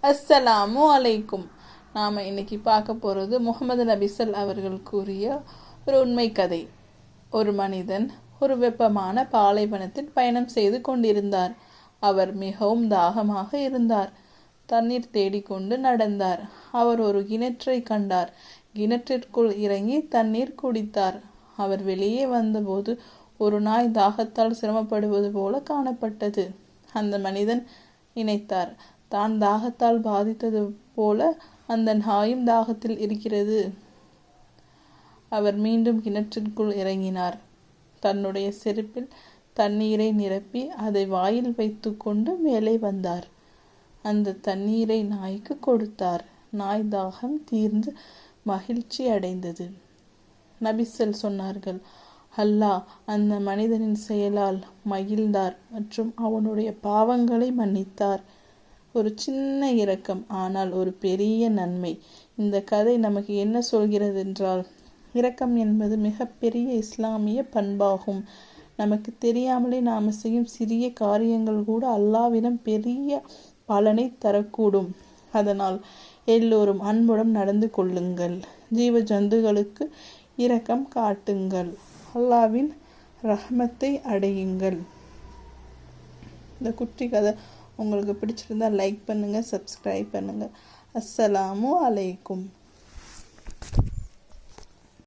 அஸ்ஸலாமு அலைக்கும். நாம் இன்னைக்கு பார்க்க போகிறது முகமது நபிசல் அவர்கள் கூறிய ஒரு உண்மை கதை. ஒரு மனிதன் ஒரு வெப்பமான பாலைவனத்தில் பயணம் செய்து கொண்டிருந்தார். அவர் மிகவும் தாகமாக இருந்தார். தண்ணீர் தேடிக்கொண்டு நடந்தார். அவர் ஒரு கிணற்றை கண்டார். கிணற்றிற்குள் இறங்கி தண்ணீர் குடித்தார். அவர் வெளியே வந்தபோது ஒரு நாய் தாகத்தால் சிரமப்படுவது போல காணப்பட்டது. அந்த மனிதன் நினைத்தார், தான் தாகத்தால் பாதித்தது போல அந்த நாயும் தாகத்தில் இருக்கிறது. அவர் மீண்டும் கிணற்றிற்குள் இறங்கினார். தன்னுடைய செருப்பில் தண்ணீரை நிரப்பி அதை வாயில் வைத்து கொண்டு மேலே வந்தார். அந்த தண்ணீரை நாய்க்கு கொடுத்தார். நாய் தாகம் தீர்ந்து மகிழ்ச்சி அடைந்தது. நபிசல் சொன்னார்கள், அல்லாஹ் அந்த மனிதனின் செயலால் மகிழ்ந்தார் மற்றும் அவனுடைய பாவங்களை மன்னித்தார். ஒரு சின்ன இரக்கம், ஆனால் ஒரு பெரிய நன்மை. இந்த கதை நமக்கு என்ன சொல்கிறது என்றால், இரக்கம் என்பது மிகப்பெரிய இஸ்லாமிய பண்பாகும். நமக்கு தெரியாமலே நாம் செய்யும் சிறிய காரியங்கள் கூட அல்லாஹ்விடம் பெரிய பலனை தரக்கூடும். அதனால் எல்லோரும் அன்புடன் நடந்து கொள்ளுங்கள். ஜீவ ஜந்துகளுக்கு இரக்கம் காட்டுங்கள். அல்லாஹ்வின் ரஹ்மத்தை அடையுங்கள். இந்த குட்டி கதை உங்களுக்கு பிடிச்சிருந்தா லைக் பண்ணுங்கள், சப்ஸ்கிரைப் பண்ணுங்கள். அஸ்ஸலாமு அலைக்கும்.